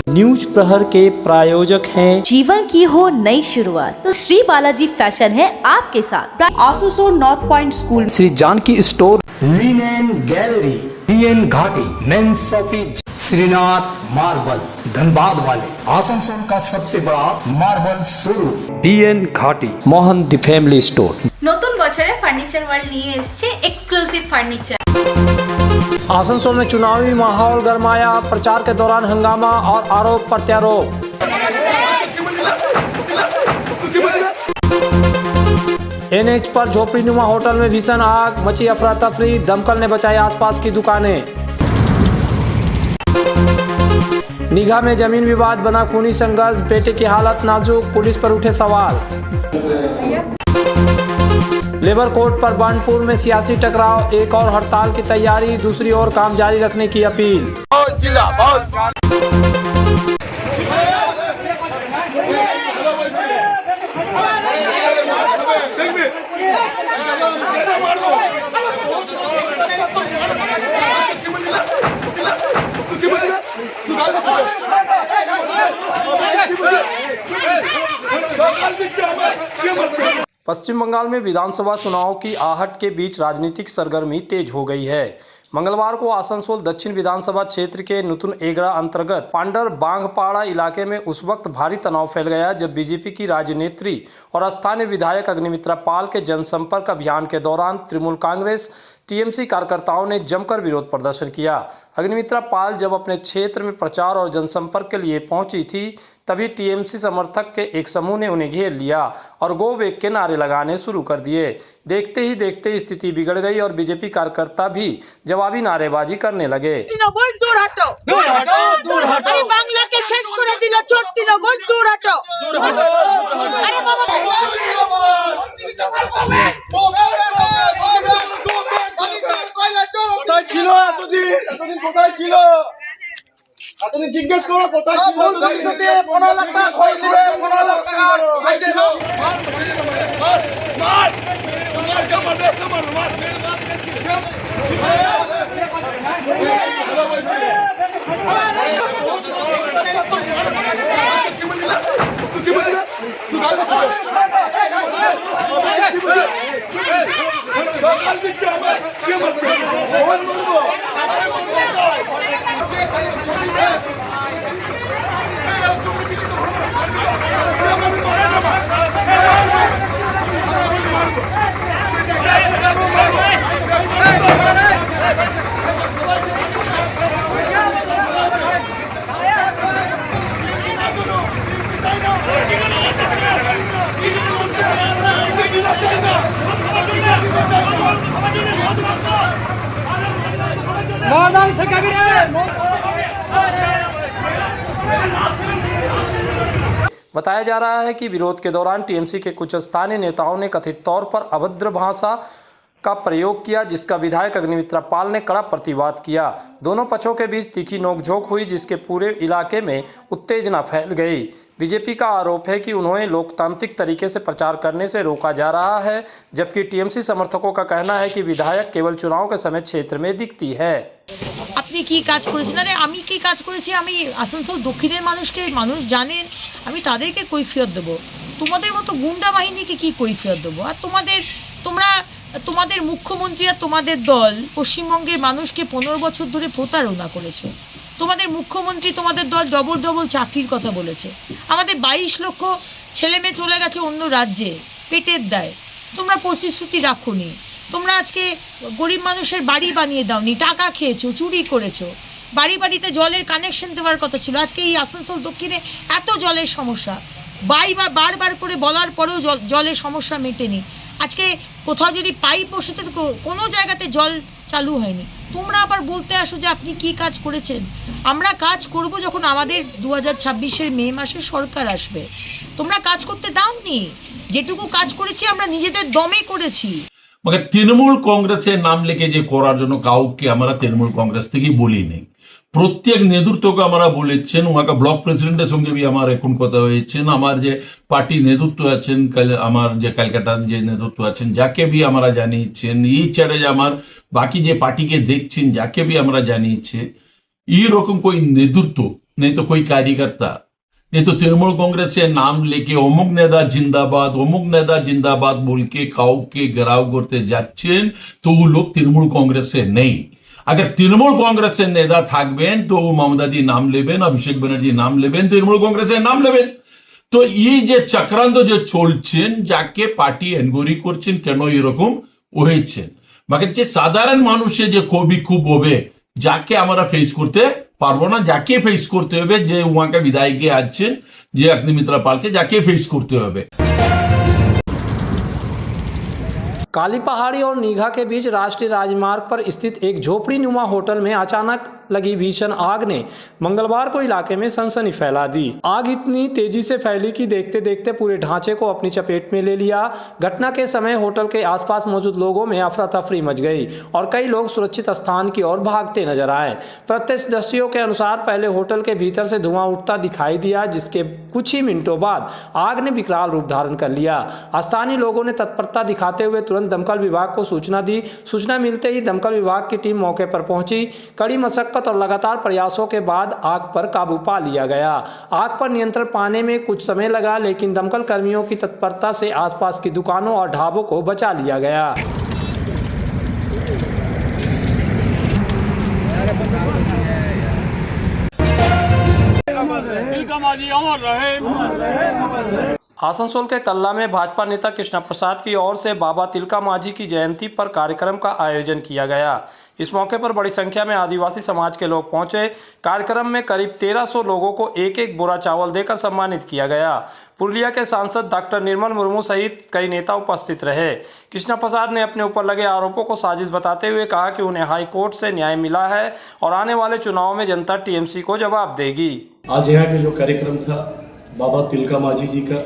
News प्रहर के प्रायोजक हैं जीवन की हो नई शुरुआत तो श्री बालाजी फैशन है आपके साथ। आसुसो North Point school, Shri Janaki store, linen gallery, PN Ghati, men's shopping, Shrinath marble, Dhanbad वाले, आसनसोल का सबसे बड़ा मार्बल शोरूम, बीएन घाटी, मोहन द फैमिली स्टोर। নতুন বছরে ফার্নিচার ওয়ার্ল্ড নিয়ে এসেছে এক্সক্লুসিভ ফার্নিচার। आसनसोल में चुनावी माहौल गरमाया, प्रचार के दौरान हंगामा और आरोप प्रत्यारोप। एनएच पर झोपड़ीनुमा होटल में भीषण आग, मची अफरा तफरी, दमकल ने बचाई आसपास की दुकानें। निगाह में जमीन विवाद बना खूनी संघर्ष, बेटे की हालत नाजुक, पुलिस पर उठे सवाल। लेबर कोर्ट पर बानपुर में सियासी टकराव, एक और हड़ताल की तैयारी, दूसरी ओर काम जारी रखने की अपील। पश्चिम बंगाल में विधानसभा चुनाव की आहट के बीच राजनीतिक सरगर्मी तेज हो गई है। मंगलवार को आसनसोल दक्षिण विधानसभा क्षेत्र के नुतुन एगड़ा अंतर्गत पांडर बांगपाड़ा इलाके में उस वक्त भारी तनाव फैल गया जब बीजेपी की राजनेत्री और स्थानीय विधायक अग्निमित्रा पाल के जनसंपर्क अभियान के दौरान तृणमूल कांग्रेस टीएमसी कार्यकर्ताओं ने जमकर विरोध प्रदर्शन किया। अग्निमित्रा पाल जब अपने क्षेत्र में प्रचार और जनसंपर्क के लिए पहुंची थी तभी टीएमसी समर्थक के एक समूह ने उन्हें घेर लिया और गो बैक के नारे लगाने शुरू कर दिए। देखते ही देखते स्थिति बिगड़ गई और बीजेपी कार्यकर्ता भी जवाबी नारेबाजी करने लगे। জিজ্ঞেস করো কোথায় ছিল 15 লাখ টাকা খরচ করে 15 লাখ টাকা খাইছে না बताया जा रहा है कि विरोध के दौरान टीएमसी के कुछ स्थानीय नेताओं ने कथित तौर पर अभद्र भाषा का प्रयोग किया जिसका विधायक अग्निमित्रा पाल ने कड़ा प्रतिवाद किया। दोनों पक्षों के बीच तीखी नोकझोंक हुई जिसके पूरे इलाके में उत्तेजना फैल गई। बीजेपी का आरोप है कि उन्हें लोकतांत्रिक तरीके से प्रचार करने से रोका जा रहा है जबकि टीएमसी समर्थकों का कहना है कि विधायक केवल चुनाव के समय क्षेत्र में दिखती है। আপনি কি কাজ করেছেন? আরে আমি কি কাজ করেছি? আমি আসানসোল দক্ষিণের মানুষ জানেন, আমি তাদেরকে কৈফিয়ত দেবো। তোমাদের মতো গুন্ডা বাহিনীকে কি কৈফিয়ত দেবো? আর তোমাদের মুখ্যমন্ত্রী আর তোমাদের দল পশ্চিমবঙ্গের মানুষকে 15 বছর ধরে প্রতারণা করেছে। তোমাদের মুখ্যমন্ত্রী তোমাদের দল ডবল চাকরির কথা বলেছে। আমাদের 22 লক্ষ ছেলে মেয়ে চলে গেছে অন্য রাজ্যে পেটের দায়। তোমরা প্রতিশ্রুতি রাখোনি। তোমরা আজকে গরিব মানুষের বাড়ি বানিয়ে দাওনি, টাকা খেয়েছো, চুরি করেছো। বাড়িতে জলের কানেকশন দেওয়ার কথা ছিল। আজকে এই আসানসোল দক্ষিণে এত জলের সমস্যা, বারবার করে বলার পরেও জলের সমস্যা মেটেনি। আজকে কোথাও যদি পাইপ বসাতে কোনো জায়গাতে জল চালু হয়নি। তোমরা আবার বলতে আসো যে আপনি কি কাজ করেছেন। আমরা কাজ করব যখন আমাদের 2026-এর মে মাসে সরকার আসবে। তোমরা কাজ করতে দাওনি। যেটুকু কাজ করেছি আমরা নিজেদের দমে করেছি। मगर तृणमूल कांग्रेसेर नाम लेके जे करार जोन्नो काउके आमरा तृणमूल कांग्रेस थेके बोली नहीं। प्रत्येक नेतृत्वके आमरा बोलेছেন, ওনাকে ব্লক প্রেসিডেন্টের সঙ্গে भी আমার এখন কথা হয়েছেন, আমার যে পার্টি নেতৃত্ব আছেন, আমার যে কলকাতার যে নেতৃত্ব আছেন যাকে भी আমরা জানিয়েছেন, এই ছাড়া যে আমার বাকি যে পার্টিকে দেখছেন যাকে भी আমরা জানিয়েছে, এই রকম কোই নেতৃত্ব नहीं तो कोई कार्यकर्ता, नहीं तो तृणमूल कांग्रेस से नाम लेके অমুক নেতা जिंदाबाद बोल के কাউকে ঘেরাও করতে যাচ্ছেন, তো वो लोग तृणमूल कांग्रेस से नहीं। अगर तृणमूल कांग्रेस से नेता থাকবেন তো মমতা দি নাম নেবেন, অভিষেক ব্যানার্জি নাম নেবেন, তৃণমূল কংগ্রেসের নাম নেবেন। তো এই যে চক্রান্ত যে চলছেন, যাকে পার্টি এনকোয়ারি করছেন কেন এরকম হয়েছে, বাকি যে সাধারণ মানুষের যে কবি খুব হবে, যাকে আমরা ফেস করতে পারবো না, যাকে ফেস করতে হবে, যে উহাকে বিধায়কে আছেন, যে অগ্নিমিত্রা পালকে, যাকে ফেস করতে হবে। काली पहाड़ी और नीघा के बीच राष्ट्रीय राजमार्ग पर स्थित एक झोपड़ी नुमा होटल में अचानक लगी भीषण आग ने मंगलवार को इलाके में सनसनी फैला दी। आग इतनी तेजी से फैली कि देखते देखते पूरे ढांचे को अपनी चपेट में ले लिया। घटना के समय होटल के आसपास मौजूद लोगों में अफरा तफरी मच गई और कई लोग सुरक्षित स्थान की ओर भागते नजर आए। प्रत्यक्षदर्शियों के अनुसार पहले होटल के भीतर से धुआं उठता दिखाई दिया, जिसके कुछ ही मिनटों बाद आग ने विकराल रूप धारण कर लिया। स्थानीय लोगों ने तत्परता दिखाते हुए तुरंत दमकल विभाग को सूचना दी। सूचना मिलते ही दमकल विभाग की टीम मौके पर पहुंची। कड़ी मशक्कत और लगातार प्रयासों के बाद आग पर काबू पा लिया गया। आग पर नियंत्रण पाने में कुछ समय लगा, लेकिन दमकल कर्मियों की तत्परता से आसपास की दुकानों और ढाबों को बचा लिया गया। आसनसोल के कल्ला में भाजपा नेता कृष्णा प्रसाद की ओर से बाबा तिलका मांझी की जयंती पर कार्यक्रम का आयोजन किया गया। इस मौके पर बड़ी संख्या में आदिवासी समाज के लोग पहुंचे। कार्यक्रम में करीब 1300 लोगों को एक एक बोरा चावल देकर सम्मानित किया गया। पुरुलिया के सांसद डॉक्टर निर्मल मुर्मू सहित कई नेता उपस्थित रहे। कृष्णा प्रसाद ने अपने ऊपर लगे आरोपों को साजिश बताते हुए कहा कि उन्हें हाई कोर्ट से न्याय मिला है और आने वाले चुनाव में जनता टीएमसी को जवाब देगी। आज यहाँ के जो कार्यक्रम था, बाबा तिलका मांझी जी का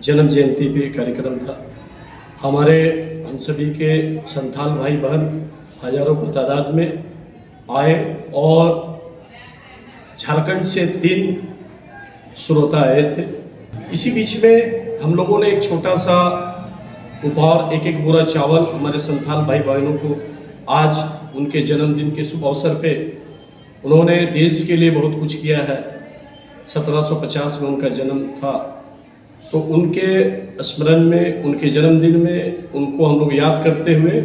जन्म जयंती पे कार्यक्रम था। हमारे हम सभी के संथाल भाई बहन हजारों की तादाद में आए और झारखंड से 3 श्रोता आए थे। इसी बीच में हम लोगों ने एक छोटा सा उपहार, एक एक बोरा चावल हमारे संथाल भाई बहनों को आज उनके जन्मदिन के शुभ अवसर पे, उन्होंने देश के लिए बहुत कुछ किया है। 1750 में उनका जन्म था, तो उनके स्मरण में, उनके जन्मदिन में उनको हम लोग याद करते हुए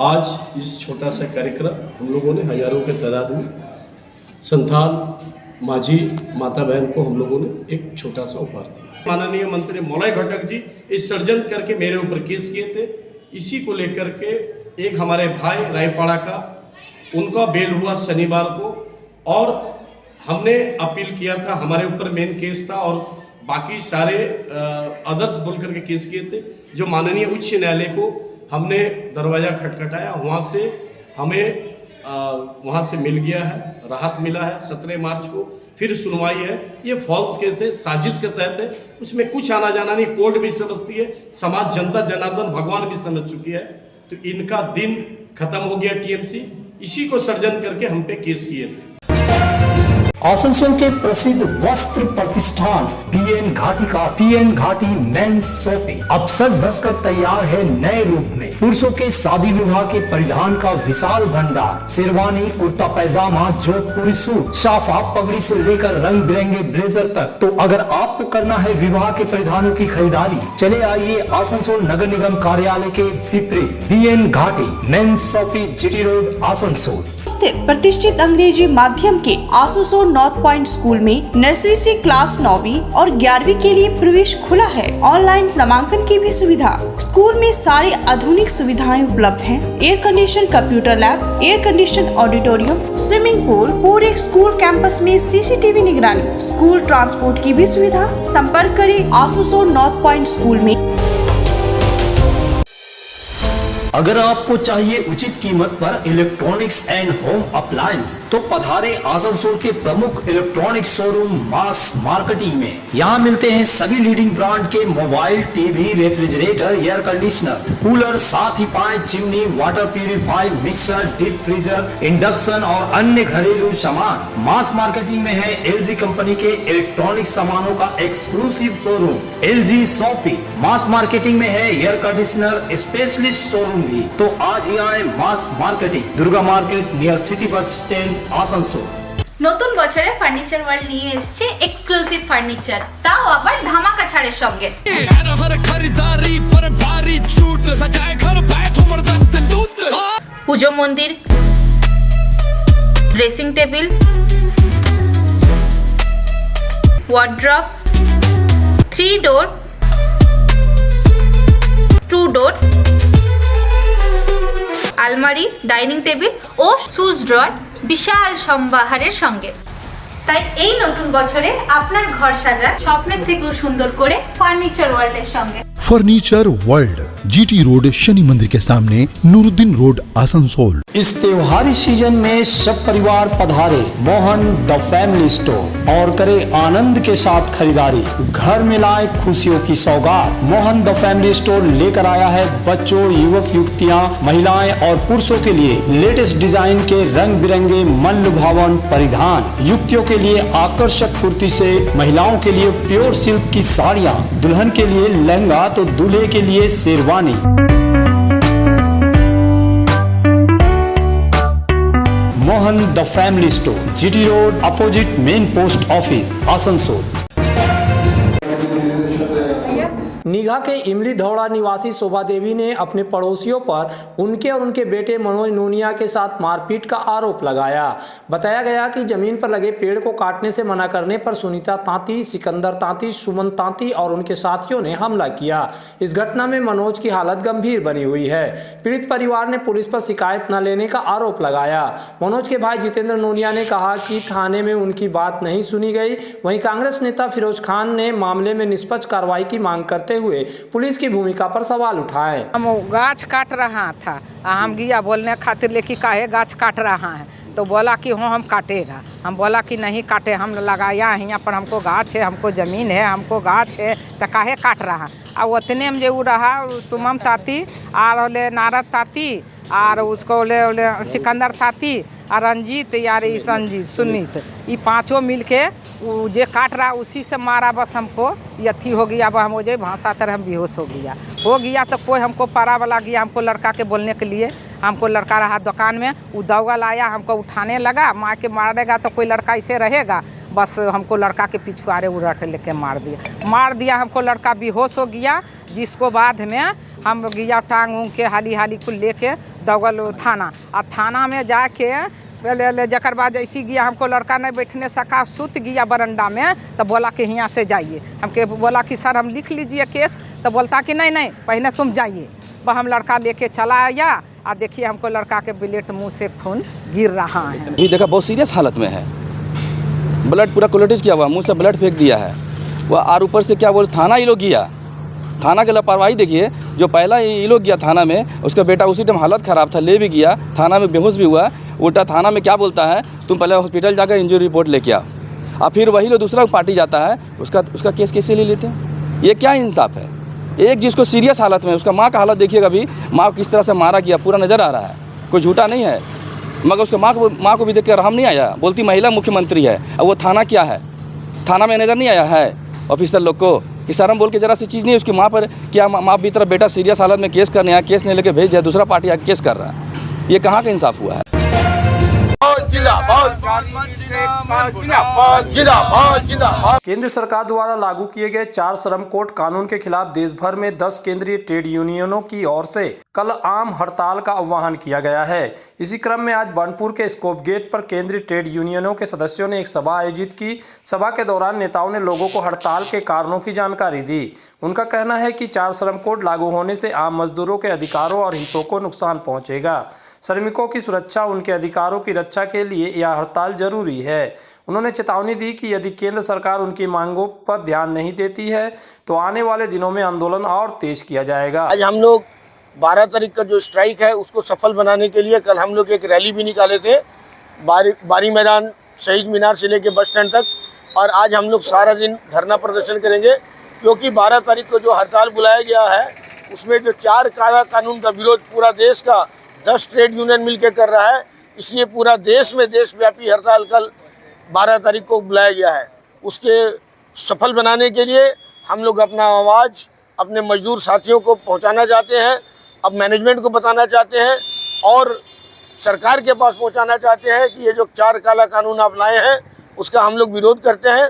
आज इस छोटा सा कार्यक्रम हम लोगों ने हजारों के तादाद में संथाल मांझी माता बहन को हम लोगों ने एक छोटा सा उपहार दिया। माननीय मंत्री मलय घटक जी इस षड्यंत्र करके मेरे ऊपर केस किए थे। इसी को लेकर के एक हमारे भाई रायपाड़ा का, उनका बेल हुआ शनिवार को और हमने अपील किया था। हमारे ऊपर मेन केस था और बाकी सारे अदर्स बोल करके केस किए थे। जो माननीय उच्च न्यायालय को हमने दरवाज़ा खटखटाया, वहाँ से हमें वहाँ से मिल गया है, राहत मिला है। 17 मार्च को फिर सुनवाई है। ये फॉल्स केस है, साजिश के तहत है, उसमें कुछ आना जाना नहीं। कोर्ट भी समझती है, समाज, जनता जनार्दन, भगवान भी समझ चुकी है। तो इनका दिन खत्म हो गया। टीएमसी इसी को षड्यंत्र करके हम पे केस किए थे। आसनसोल के प्रसिद्ध वस्त्र प्रतिष्ठान पीएन घाटी का पीएन घाटी मेंस शॉपिंग अब सज धज कर तैयार है नए रूप में। पुरुषों के शादी विवाह के परिधान का विशाल भंडार, शेरवानी, कुर्ता पैजामा, जोधपुरी सूट, साफा, पगड़ी से लेकर रंग बिरंगे ब्लेजर तक। तो अगर आपको करना है विवाह के परिधानों की खरीदारी, चले आइए आसनसोल नगर निगम कार्यालय के विपरीत PN Ghati men's shopping, GT road, Asansol स्थित प्रतिष्ठित अंग्रेजी माध्यम के आसनसोल नॉर्थ पॉइंट स्कूल में नर्सरी से क्लास 9वीं और 11वीं के लिए प्रवेश खुला है। ऑनलाइन नामांकन की भी सुविधा। स्कूल में सारी आधुनिक सुविधाएं उपलब्ध हैं। Air condition computer lab, air condition auditorium, swimming pool, पूरे स्कूल कैंपस में सीसीटीवी निगरानी, स्कूल ट्रांसपोर्ट की भी सुविधा। संपर्क करें आसनसोल नॉर्थ पॉइंट स्कूल में। अगर आपको चाहिए उचित कीमत पर इलेक्ट्रॉनिक्स एंड होम अप्लायंस, तो पधारे आसनसोल के प्रमुख इलेक्ट्रॉनिक्स शोरूम मास मार्केटिंग में। यहाँ मिलते हैं सभी लीडिंग ब्रांड के mobile, TV, refrigerator, air conditioner, cooler, साथ ही पाए chimney, water purifier, mixer, deep freezer, induction और अन्य घरेलू सामान। मास मार्केटिंग में है एलजी कंपनी के इलेक्ट्रॉनिक सामानों का एक्सक्लूसिव शोरूम एलजी शॉपिंग। मास मार्केटिंग में है एयर कंडीशनर स्पेशलिस्ट शोरूम भी। तो आज ही आए mass marketing, Durga market near city bus stand, Asansol. নতুন বছরে ফার্নিচার ওয়ার্ল্ড নিয়ে এসেছে এক্সক্লুসিভ ফার্নিচার, তাও আবার ধামাকা ছাড়ের সঙ্গে। পুজো মন্দির, ড্রেসিং টেবিল, ওয়ার্ড্রপ, 3 ডোর, 2 ডোর, আলমারি, ডাইনিং টেবিল ও শুজ ড্রয়ার বিশাল সম্ভারের সঙ্গে। তাই এই নতুন বছরে আপনার ঘর সাজান স্বপ্নের থেকেও সুন্দর করে ফার্নিচার ওয়ার্ল্ডের সঙ্গে। Furniture world, GT road, Shani मंदिर के सामने, नूरुद्दीन रोड, आसनसोल। इस त्योहारी सीजन में सब परिवार पधारे मोहन द फैमिली स्टोर और करे आनंद के साथ खरीदारी। घर में लाए खुशियों की सौगात। मोहन द फैमिली स्टोर लेकर आया है बच्चों, युवक युवतियां, महिलाएं और पुरुषों के लिए लेटेस्ट डिजाइन के रंग बिरंगे मन लुभावन परिधान। युवतियों के लिए आकर्षक कुर्ती से महिलाओं के लिए प्योर सिल्क की साड़ियाँ, दुल्हन के लिए लहंगा तो दूल्हे के लिए sherwani. Mohan the family store, GT road, opposite main post office, Asansol. निघा के इमली धौड़ा निवासी शोभा देवी ने अपने पड़ोसियों पर उनके और उनके बेटे मनोज नोनिया के साथ मारपीट का आरोप लगाया। बताया गया कि जमीन पर लगे पेड़ को काटने से मना करने पर सुनीता तांती, सिकंदर तांती, सुमन तांती और उनके साथियों ने हमला किया। इस घटना में मनोज की हालत गंभीर बनी हुई है। पीड़ित परिवार ने पुलिस पर शिकायत न लेने का आरोप लगाया। मनोज के भाई जितेंद्र नोनिया ने कहा कि थाने में उनकी बात नहीं सुनी गई। वहीं कांग्रेस नेता फिरोज खान ने मामले में निष्पक्ष कार्रवाई की मांग करते हुए पुलिस की भूमिका पर सवाल उठाए। हम गाछ काट रहा था, हम गया बोलने खातिर लेके काहे गाछ काट रहा है, तो बोला कि हाँ हम काटेगा। हम बोला कि नहीं काटे, हम लगाया है यहाँ पर, हमको गाछ है, हमको ज़मीन है, हमको गाछ है, तो काहे काट रहा। और उतने में जो रहा सुमन ताती और नारद ताती और उसको सिकंदर ताती और रंजीत यार संजीत सुनीत, ये पांचों मिलके जे काट रहा उसी से मारा। बस हमको यथी हो गया, अब हम हो जाए भाषा तरह हम बेहोश हो गया तो कोई हमको पारा वाला गया हमको लड़का के बोलने के लिए। हमको लड़का रहा दुकान में, वो दौगा लाया, हमको उठाने लगा, मार के मारेगा तो कोई लड़का ऐसे रहेगा। बस हमको लड़का के पिछुआरे उलट लेके मार दिया। हमको लड़का बेहोश हो गया, जिसको बाद में हम गया टांग उंग के हाली को लेके दौगल थाना। और थाना में जाके पहले जकर बाद ऐसी गया, हमको लड़का नहीं बैठने सका, सुत गया बरंडा में, तो बोला कि यहाँ से जाइए। हमके बोला कि सर हम लिख लीजिए केस, तो बोलता कि नहीं पहले तुम जाइए। वह हम लड़का लेके चला आया और देखिए हमको लड़का के ब्लेड मुंह से खून गिर रहा है। ये देखा बहुत सीरियस हालत में है, ब्लड पूरा कोलेटिज किया हुआ, मुंह से ब्लड फेंक दिया है वो। और ऊपर से क्या बोल, थाना ये लोग गया, थाना के लापरवाही देखिए। जो पहला ये लोग गया थाना में, उसका बेटा उसी टाइम हालत ख़राब था, ले भी गया, थाना में बेहोश भी हुआ। उल्टा थाना में क्या बोलता है, तुम पहले हॉस्पिटल जाकर इंजरी रिपोर्ट लेके आओ, और फिर वही लोग दूसरा पार्टी जाता है, उसका केस कैसे ले लेते हैं? ये क्या इंसाफ है? एक जिसको सीरियस हालत में, उसका माँ का हालत देखिएगा अभी, माँ को किस तरह से मारा गया पूरा नज़र आ रहा है, कोई झूठा नहीं है। मगर उसके माँ को भी देख कर रहम नहीं आया, बोलती महिला मुख्यमंत्री है। और वो थाना क्या है, थाना में नज़र नहीं आया है ऑफिसर लोग को कि सर हम बोल के जरा सी चीज़ नहीं, उसकी माँ पर क्या माँ भी तरह बेटा सीरियस हालत में केस करने आया, केस नहीं लेके भेज दिया, दूसरा पार्टी आके केस कर रहा है। ये कहाँ का इंसाफ हुआ है? केंद्र सरकार द्वारा लागू किए गए 4 श्रम कोड कानून के खिलाफ देश भर में 10 केंद्रीय ट्रेड यूनियनों की ओर से कल आम हड़ताल का आह्वान किया गया है। इसी क्रम में आज बनपुर के स्कोप गेट पर केंद्रीय ट्रेड यूनियनों के सदस्यों ने एक सभा आयोजित की। सभा के दौरान नेताओं ने लोगों को हड़ताल के कारणों की जानकारी दी। उनका कहना है कि 4 श्रम कोड लागू होने से आम मजदूरों के अधिकारों और हितों को नुकसान पहुंचेगा। श्रमिकों की सुरक्षा, उनके अधिकारों की रक्षा के लिए यह हड़ताल जरूरी है। उन्होंने चेतावनी दी कि यदि केंद्र सरकार उनकी मांगों पर ध्यान नहीं देती है तो आने वाले दिनों में आंदोलन और तेज किया जाएगा। आज हम लोग 12 तारीख का जो स्ट्राइक है उसको सफल बनाने के लिए कल हम लोग एक रैली भी निकाले थे, बारी मैदान, शहीद मीनार से लेके बस स्टैंड तक। और आज हम लोग सारा दिन धरना प्रदर्शन करेंगे, क्योंकि 12 तारीख को जो हड़ताल बुलाया गया है उसमें जो 4 काला कानून का विरोध पूरा देश का 10 ट्रेड यूनियन मिलकर कर रहा है, इसलिए पूरा देश में देशव्यापी हड़ताल कल 12 तारीख को बुलाया गया है। उसके सफल बनाने के लिए हम लोग अपना आवाज़ अपने मजदूर साथियों को पहुंचाना चाहते हैं, अब मैनेजमेंट को बताना चाहते हैं और सरकार के पास पहुंचाना चाहते हैं कि ये जो 4 काला कानून आप लाए हैं उसका हम लोग विरोध करते हैं।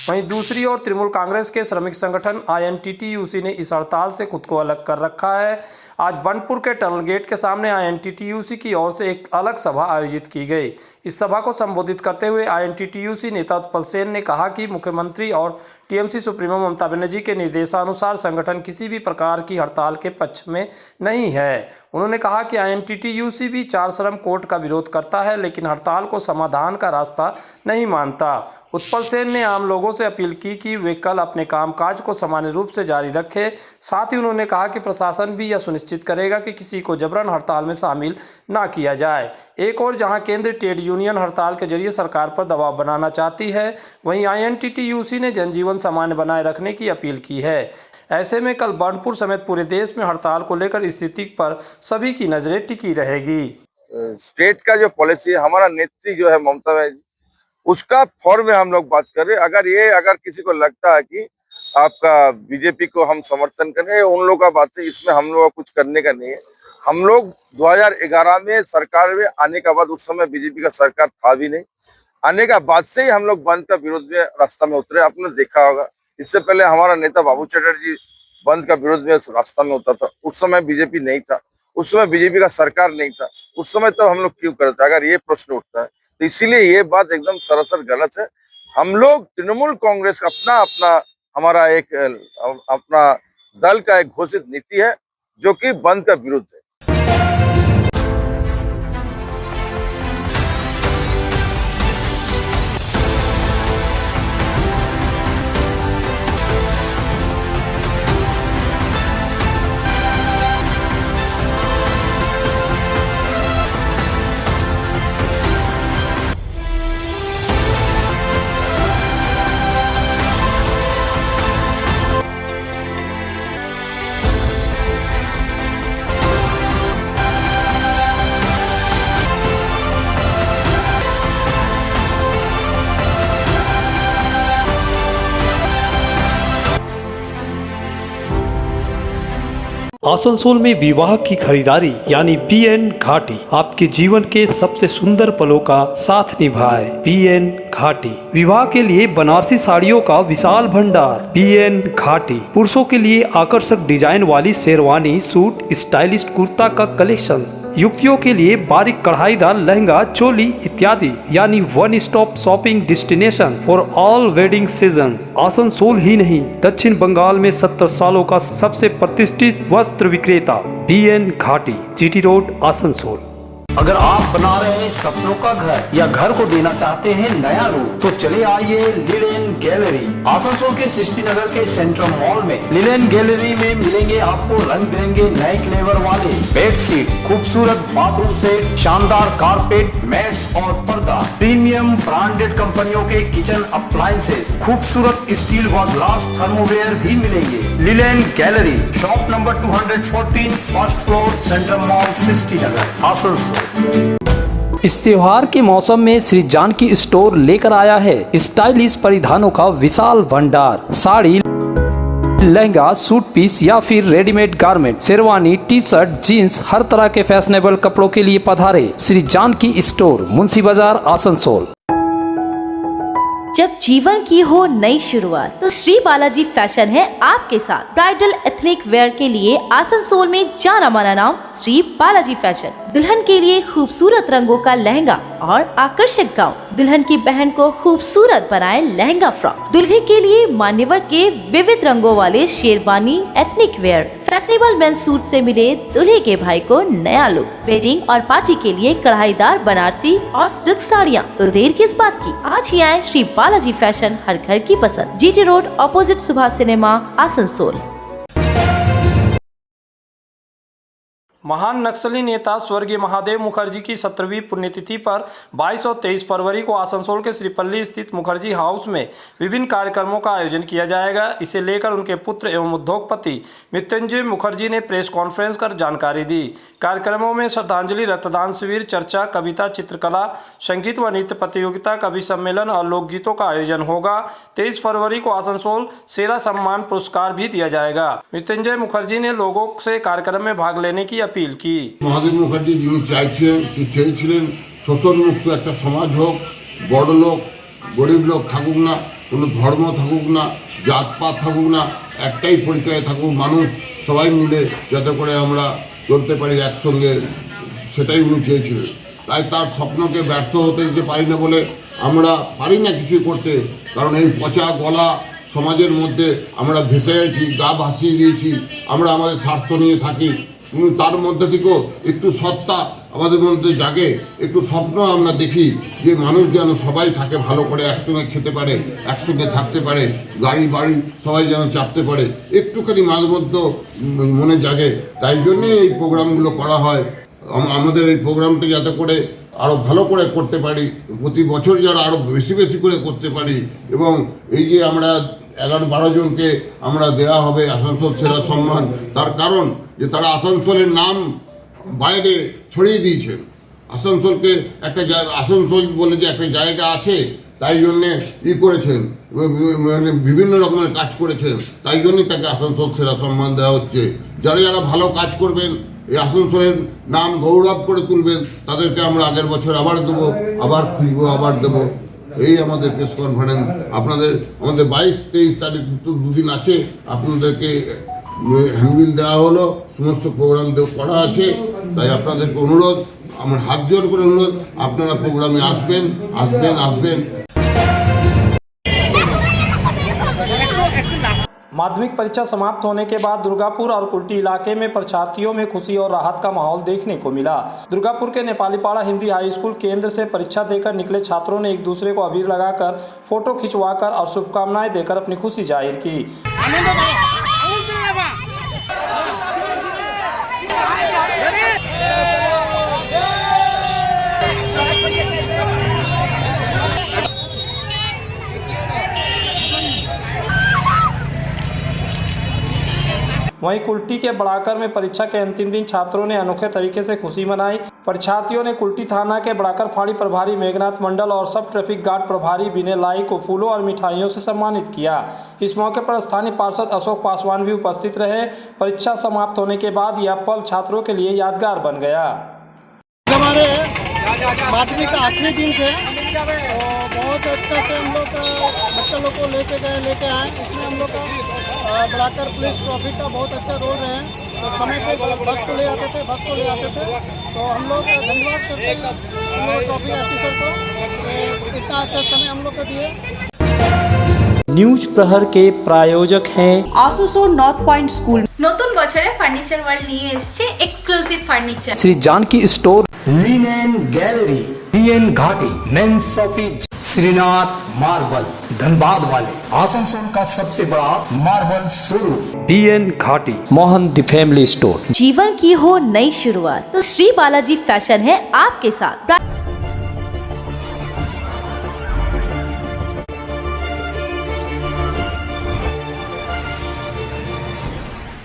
वहीं दूसरी ओर तृणमूल कांग्रेस के श्रमिक संगठन INTTUC ने इस हड़ताल से खुद को अलग कर रखा है। आज बनपुर के टनल गेट के सामने INTTUC की ओर से एक अलग सभा आयोजित की गई। इस सभा को संबोधित करते हुए INTTUC नेता उत्पल सेन ने कहा कि मुख्यमंत्री और TMC सुप्रीमो ममता बनर्जी के निर्देशानुसार संगठन किसी भी प्रकार की हड़ताल के पक्ष में नहीं है। उन्होंने कहा कि INTTUC भी 4 श्रम कोड का विरोध करता है, लेकिन हड़ताल को समाधान का रास्ता नहीं मानता। उत्पल सेन ने आम लोगों से अपील की कि वे कल अपने कामकाज को सामान्य रूप से जारी रखें। साथ ही उन्होंने कहा कि प्रशासन भी यह सुनिश्चित करेगा कि किसी को जबरन हड़ताल में शामिल ना किया जाए। एक और जहां केंद्रीय ट्रेड यूनियन हड़ताल के जरिए सरकार पर दबाव बनाना चाहती है, वहीं INTTUC ने जनजीवन सामान्य बनाए रखने की अपील की है। ऐसे में कल बनपुर समेत पूरे देश में हड़ताल को लेकर स्थिति पर सभी की नजरें टिकी रहेगी। स्टेट का जो पॉलिसी है, हमारा नेत्री जो है ममता बनर्जी, उसका फॉर्म में हम लोग बात कर रहे हैं। अगर किसी को लगता है कि आपका बीजेपी को हम समर्थन करें, उन लोगों का बात है, इसमें हम लोग कुछ करने का नहीं है। हम लोग 2011 में सरकार में आने के बाद, उस समय बीजेपी का सरकार था भी नहीं, आने के बाद से ही हम लोग बंद का विरोध में रास्ता में उतरे। आपने देखा होगा, इससे पहले हमारा नेता बाबू चटर्जी बंद का विरोध में रास्ता में उतरा था। उस समय बीजेपी नहीं था, उस समय बीजेपी का सरकार नहीं था, उस समय तो हम लोग क्यों करते? अगर ये प्रश्न उठता है तो इसीलिए ये बात एकदम सरासर गलत है। हम लोग तृणमूल कांग्रेस अपना हमारा एक अपना दल का एक घोषित नीति है जो कि बंद का विरुद्ध है। आसनसोल में विवाह की खरीदारी यानी BN घाटी आपके जीवन के सबसे सुंदर पलों का साथ निभाए। BN घाटी विवाह के लिए बनारसी साड़ियों का विशाल भंडार। BN घाटी पुरुषों के लिए आकर्षक डिजाइन वाली शेरवानी, सूट, स्टाइलिश कुर्ता का कलेक्शन, युवतियों के लिए बारीक कढ़ाईदार लहंगा, चोली इत्यादि, यानी one stop shopping destination for all wedding seasons. Asansol ही नहीं, दक्षिण बंगाल में 70 सालों का सबसे प्रतिष्ठित वस्त्र विक्रेता BN घाटी, GT रोड, आसनसोल। अगर आप बना रहे हैं सपनों का घर या घर को देना चाहते हैं नया रूप, तो चले आइए लिलेन गैलरी। आसनसोल के सृष्टि नगर के सेंट्रल मॉल में लिलेन गैलरी में मिलेंगे आपको रंग बिरंगे नए क्लेवर वाले बेडशीट, खूबसूरत बाथरूम सेट, शानदार कारपेट, मैट्स और पर्दा, प्रीमियम ब्रांडेड कंपनियों के किचन अप्लायंसेस, खूबसूरत स्टील व ग्लास थर्मोवेयर भी मिलेंगे। Linen gallery, shop number 214, first floor, central mall, Srishti Nagar, Asansol. इस त्योहार के मौसम में श्री जानकी स्टोर लेकर आया है स्टाइलिश परिधानों का विशाल भंडार। साड़ी, लहंगा, सूट पीस या फिर readymade garment, sherwani, T shirt, jeans, हर तरह के फैशनेबल कपड़ों के लिए पधारे श्री जानकी स्टोर, मुंशी बाजार, आसनसोल। जब जीवन की हो नई शुरुआत तो श्री बालाजी फैशन है आपके साथ। ब्राइडल एथनिक वेयर के लिए आसनसोल में जाना माना नाम श्री बालाजी फैशन। दुल्हन के लिए खूबसूरत रंगों का लहंगा और आकर्षक गाउन, दुल्हन की बहन को खूबसूरत बनाए लहंगा फ्रॉक, दुल्हे के लिए मान्यवर के विविध रंगों वाले sherwani, ethnic wear, fashionable men's suit से मिले दूल्हे के भाई को नया लुक, वेडिंग और पार्टी के लिए कढ़ाईदार बनारसी और सिल्क साड़ियाँ। तो देर किस बात की, आज ही आए श्री बालाजी फैशन, हर घर की पसंद, GT road, opposite Subhash cinema, Asansol. महान नक्सली नेता स्वर्गीय महादेव मुखर्जी की 17वीं पुण्यतिथि पर 22 और 23 फरवरी को आसनसोल के श्रीपल्ली स्थित मुखर्जी हाउस में विभिन्न कार्यक्रमों का आयोजन किया जाएगा। इसे लेकर उनके पुत्र एवं उद्योगपति मृत्युंजय मुखर्जी ने प्रेस कॉन्फ्रेंस कर जानकारी दी। कार्यक्रमों में श्रद्धांजलि, रक्तदान शिविर, चर्चा, कविता, चित्रकला, संगीत व नृत्य प्रतियोगिता, कवि सम्मेलन और लोकगीतों का आयोजन होगा। 23 फरवरी को आसनसोल सेरा सम्मान पुरस्कार भी दिया जाएगा। मृत्युंजय मुखर्जी ने लोगों से कार्यक्रम में भाग लेने की अपील की। মহাদেব মুখার্জি যিনি চেয়েছিলেন শোষণমুক্ত একটা সমাজ হোক, বড় লোক গরিব লোক থাকুক না, কোনো ধর্ম থাকুক না, জাতপাত থাকুক না, একটাই পরিচয়ে থাকুক মানুষ, সবাই মিলে যাতে করে আমরা চলতে পারি একসঙ্গে, সেটাই উনি চেয়েছিলেন। তাই তার স্বপ্নকে ব্যর্থ হতে দিতে পারি না বলে আমরা পারি না কিছু করতে, কারণ এই পচা গলা সমাজের মধ্যে আমরা ভেসে গেছি, গা ভাসিয়ে দিয়েছি, আমরা আমাদের স্বার্থ নিয়ে থাকি। কিন্তু তার মধ্যে থেকেও একটু সত্তা আমাদের মধ্যে জাগে, একটু স্বপ্ন আমরা দেখি যে মানুষ যেন সবাই থাকে ভালো করে, একসঙ্গে খেতে পারে, একসঙ্গে থাকতে পারে, গাড়ি বাড়ি সবাই যেন চাপতে পারে, একটুখানি মাঝে মধ্যে মনে জাগে। তাই জন্যই এই প্রোগ্রামগুলো করা হয়। আমাদের এই প্রোগ্রামটা যাতে করে আরও ভালো করে করতে পারি, প্রতি বছর যেন আরও বেশি বেশি করে করতে পারি, এবং এই যে আমরা 11-12 জনকে আমরা দেওয়া হবে আসানসোল সেরা সম্মান, তার কারণ যে তারা আসানসোলের নাম বাইরে ছড়িয়ে দিয়েছেন। আসানসোলকে একটা আসানসোল বলে যে একটা জায়গা আছে, তাই জন্যে করেছেন, মানে বিভিন্ন রকমের কাজ করেছেন, তাই জন্যই তাকে আসানসোল সেরা সম্মান দেওয়া হচ্ছে। যারা যারা ভালো কাজ করবেন, এই আসানসোলের নাম গৌরব করে তুলবেন, তাদেরকে আমরা আগের বছর আবার দেবো, আবার খুঁজবো, আবার দেবো। এই আমাদের প্রেস কনফারেন্স। আমাদের 22-23 তারিখ দুদিন আছে, আপনাদেরকে হ্যান্ডবিল দেওয়া হলো, সমস্ত প্রোগ্রাম করা আছে। তাই আপনাদেরকে অনুরোধ, আমার হাত জোর করে অনুরোধ, আপনারা প্রোগ্রামে আসবেন। माध्यमिक परीक्षा समाप्त होने के बाद दुर्गापुर और कुल्टी इलाके में परीक्षार्थियों में खुशी और राहत का माहौल देखने को मिला। दुर्गापुर के नेपालीपाड़ा हिंदी हाई स्कूल केंद्र से परीक्षा देकर निकले छात्रों ने एक दूसरे को अबीर लगाकर, फोटो खिंचवाकर और शुभकामनाएं देकर अपनी खुशी जाहिर की। वहीं कुल्टी के बड़ाकर में परीक्षा के अंतिम दिन छात्रों ने अनोखे तरीके से खुशी मनाई। परीक्षार्थियों ने कुल्टी थाना के बड़ाकर फाड़ी प्रभारी मेघनाथ मंडल और सब ट्रैफिक गार्ड प्रभारी विनय लाई को फूलों और मिठाइयों से सम्मानित किया। इस मौके पर स्थानीय पार्षद अशोक पासवान भी उपस्थित रहे। परीक्षा समाप्त होने के बाद यह पल छात्रों के लिए यादगार बन गया। हमारे माध्यमिक का आखिरी दिन थे, तो बहुत अच्छा से हम लोग बच्चा लोग को लेके आए। इसमें हम लोग का बड़ाकर पुलिस ट्रैफिक का बहुत अच्छा रोल रहे। तो समय पे बस को ले आते थे, तो हम लोग धन्यवाद करते हैं ट्रैफिक ऑफिसर को, इतना अच्छा समय हम लोग को दिए। न्यूज प्रहर के प्रायोजक हैं आसनसोल नॉर्थ पॉइंट स्कूल। নতুন বছরে ফার্নিচার ওয়ার্ল্ড নিয়ে এসেছে exclusive furniture. Shri Janaki store, linen gallery, BN Ghati, men's shopping, Shrinath marble, Dhanbad वाले आसनसोल का सबसे बड़ा मार्बल शोरूम, बीएन घाटी, मोहन द फैमिली स्टोर। जीवन की हो नई शुरुआत तो श्री बालाजी फैशन है आपके साथ।